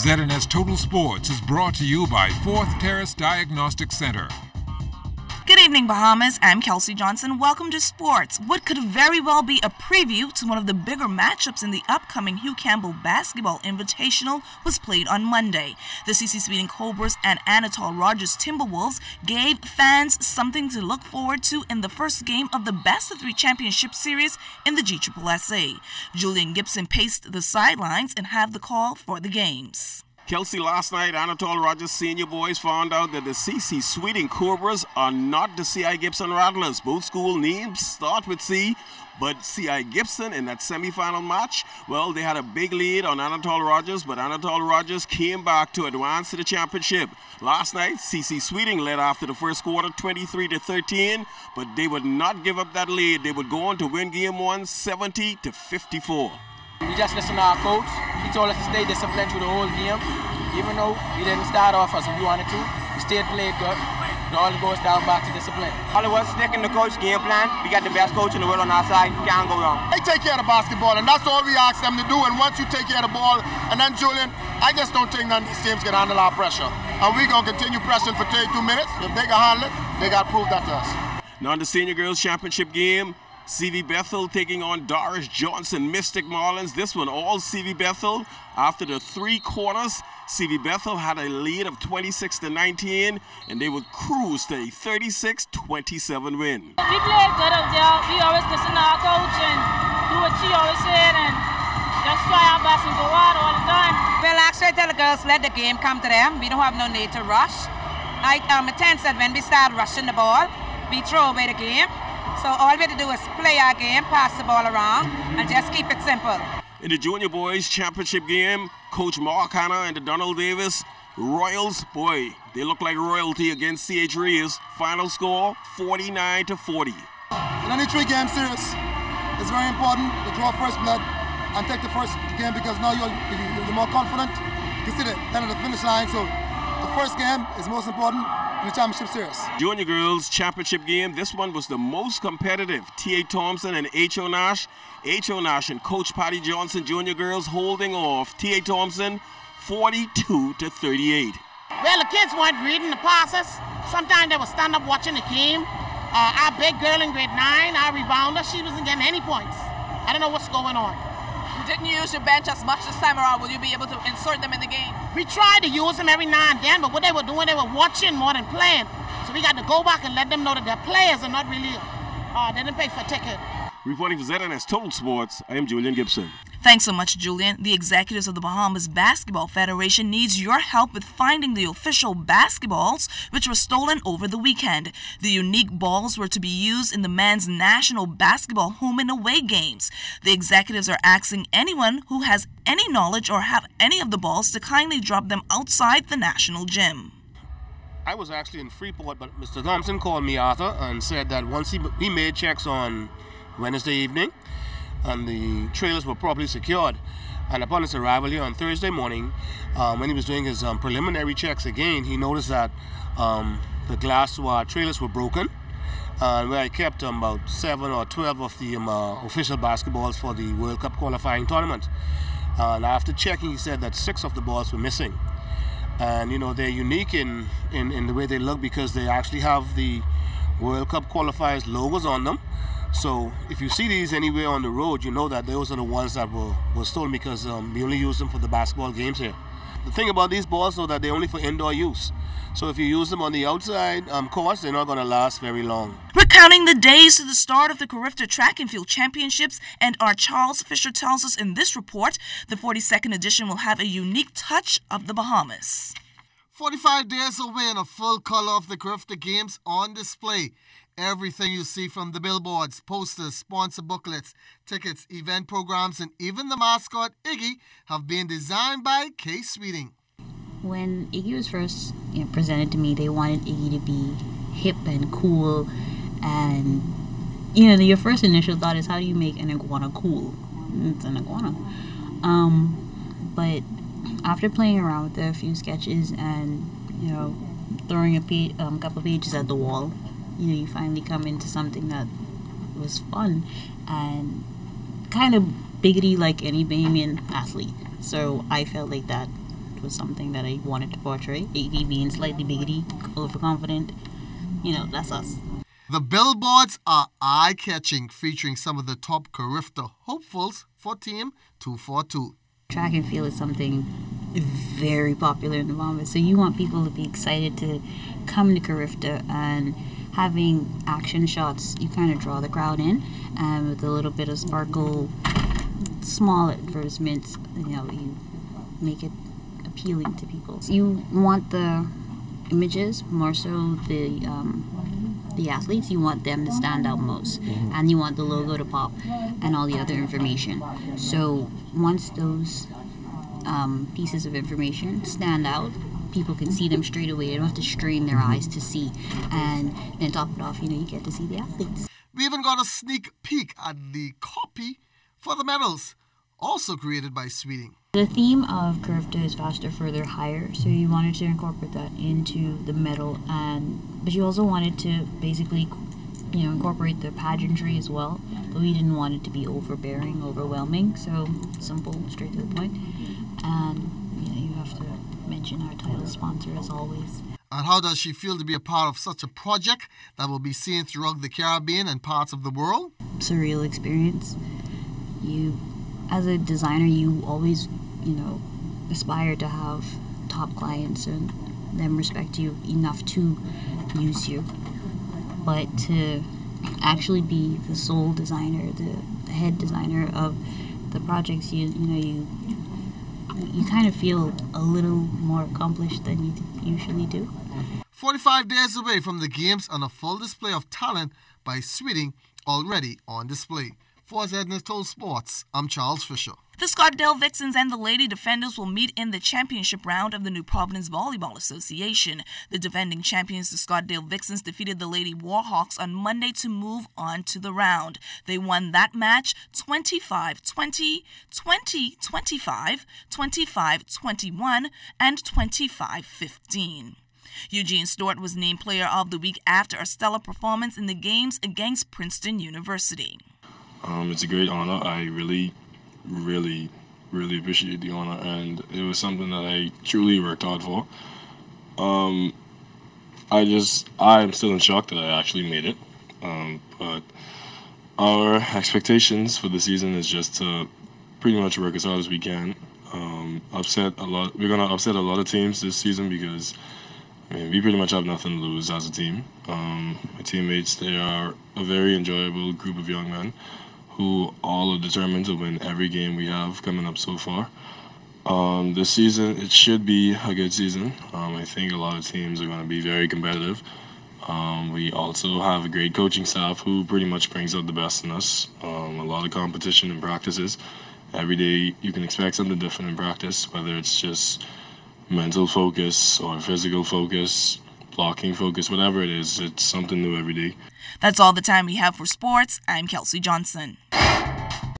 ZNS Total Sports is brought to you by 4th Terrace Diagnostic Center. Good evening, Bahamas. I'm Kelsey Johnson. Welcome to Sports. What could very well be a preview to one of the bigger matchups in the upcoming Hugh Campbell Basketball Invitational was played on Monday. The CC Sweden Cobras and Anatole Rogers Timberwolves gave fans something to look forward to in the first game of the best-of-3 championship series in the GSSA. Julian Gibson paced the sidelines and had the call for the games. Kelsey, last night, Anatole Rogers senior boys found out that the CC Sweden Cobras are not the C.I. Gibson Rattlers. Both school names start with C, but C.I. Gibson in that semifinal match, well, they had a big lead on Anatole Rogers, but Anatole Rogers came back to advance to the championship. Last night, CC Sweden led after the first quarter 23-13, but they would not give up that lead. They would go on to win game 1 70-54. We just listened to our coach. He told us to stay disciplined through the whole game. Even though we didn't start off as we wanted to, we stayed played good. It all goes down back to discipline. All of us sticking to the coach game plan. We got the best coach in the world on our side. Can't go wrong. They take care of the basketball, and that's all we ask them to do. And once you take care of the ball, and then Julian, I just don't think none of these teams can handle our pressure. And we're going to continue pressing for 32 minutes. If they can handle it, they got to prove that to us. Now in the senior girls championship game, CV Bethel taking on Doris Johnson Mystic Marlins. This one all CV Bethel. After the 3 quarters, CV Bethel had a lead of 26-19, and they would cruise to a 36-27 win. We played good out there. We always listen to our coach and do what she always said and just try our best and go out all the time. Well, actually, I tell the girls, let the game come to them. We don't have no need to rush. I attend that when we start rushing the ball, we throw away the game. So all we have to do is play our game, pass the ball around, and just keep it simple. In the junior boys championship game, Coach Mark Hanna and the Donald Davis Royals, boy, they look like royalty against C.H. Reeves. Final score, 49-40. In any 3-game series, it's very important to draw first blood and take the first game because now you're more confident. You can see the end of the finish line, so the first game is most important in the championship series. Junior girls championship game, this one was the most competitive. T.A. Thompson and H.O. Nash. H.O. Nash and Coach Patty Johnson, junior girls holding off T.A. Thompson 42-38. Well, the kids weren't reading the passes. Sometimes they would stand up watching the game. Our big girl in grade 9, our rebounder, she wasn't getting any points. I don't know what's going on. You didn't use your bench as much this time around. Will you be able to insert them in the game? We tried to use them every now and then, but what they were doing, they were watching more than playing. So we got to go back and let them know that their players are not really, they didn't pay for a ticket. Reporting for ZNS Total Sports, I am Julian Gibson. Thanks so much, Julian. The executives of the Bahamas Basketball Federation needs your help with finding the official basketballs which were stolen over the weekend. The unique balls were to be used in the men's national basketball home and away games. The executives are asking anyone who has any knowledge or have any of the balls to kindly drop them outside the national gym. I was actually in Freeport, but Mr. Thompson called me, Arthur, and said that once he made checks on Wednesday evening, and the trailers were properly secured. And upon his arrival here on Thursday morning, when he was doing his preliminary checks again, he noticed that the glass to our trailers were broken, where I kept about 7 or 12 of the official basketballs for the World Cup qualifying tournament. And after checking, he said that 6 of the balls were missing. And, you know, they're unique in the way they look because they actually have the World Cup qualifiers logos on them. So if you see these anywhere on the road, you know that those are the ones that were stolen because we only use them for the basketball games here. The thing about these balls, though, that they're only for indoor use. So if you use them on the outside courts, they're not going to last very long. We're counting the days to the start of the Carifta Track and Field Championships, and our Charles Fisher tells us in this report, the 42nd edition will have a unique touch of the Bahamas. 45 days away and a full color of the Carifta Games on display. Everything you see from the billboards, posters, sponsor booklets, tickets, event programs, and even the mascot, Iggy, have been designed by Kay Sweeting. When Iggy was first presented to me, they wanted Iggy to be hip and cool. And, your first initial thought is, how do you make an iguana cool? It's an iguana. But after playing around with a few sketches and, throwing a couple pages at the wall, you finally come into something that was fun and kind of biggity like any Bahamian athlete. So I felt like that was something that I wanted to portray. AD being slightly biggity, overconfident, that's us. The billboards are eye-catching, featuring some of the top Carifta hopefuls for Team 242. Track and field is something very popular in the moment, so you want people to be excited to come to Carifta, and having action shots, you kind of draw the crowd in, and with a little bit of sparkle, small advertisements, you make it appealing to people. So you want the images, more so the athletes, you want them to stand out most, and you want the logo to pop and all the other information. So once those pieces of information stand out, people can see them straight away. They don't have to strain their eyes to see, and then top it off, you get to see the athletes. We even got a sneak peek at the copy for the medals, also created by Sweeting. The theme of Carifta is faster, further, higher, so you wanted to incorporate that into the medal, but you also wanted to basically, incorporate the pageantry as well, but we didn't want it to be overbearing, overwhelming, so simple, straight to the point, and you have to mention our title sponsor as always. And how does she feel to be a part of such a project that will be seen throughout the Caribbean and parts of the world? Surreal experience. As a designer, you always, aspire to have top clients and them respect you enough to use you. But to actually be the sole designer, the head designer of the projects, you kind of feel a little more accomplished than you usually do. 45 days away from the games, and a full display of talent by Sweeting already on display. For ZNS Total Sports, I'm Charles Fisher. The Scottsdale Vixens and the Lady Defenders will meet in the championship round of the New Providence Volleyball Association. The defending champions, the Scottsdale Vixens, defeated the Lady Warhawks on Monday to move on to the round. They won that match 25-20, 20-25, 25-21, and 25-15. Eugene Stewart was named Player of the Week after a stellar performance in the games against Princeton University. It's a great honor. I really appreciate the honor, and it was something that I truly worked hard for. I'm still in shock that I actually made it. But our expectations for the season is just to pretty much work as hard as we can. We're gonna upset a lot of teams this season because we pretty much have nothing to lose as a team. My teammates, they are a very enjoyable group of young men who all are determined to win every game we have coming up so far. This season, it should be a good season. I think a lot of teams are going to be very competitive. We also have a great coaching staff who pretty much brings out the best in us. A lot of competition and practices. Every day you can expect something different in practice, whether it's just mental focus or physical focus, blocking focus, whatever it is, it's something new every day. That's all the time we have for sports. I'm Kelsey Johnson.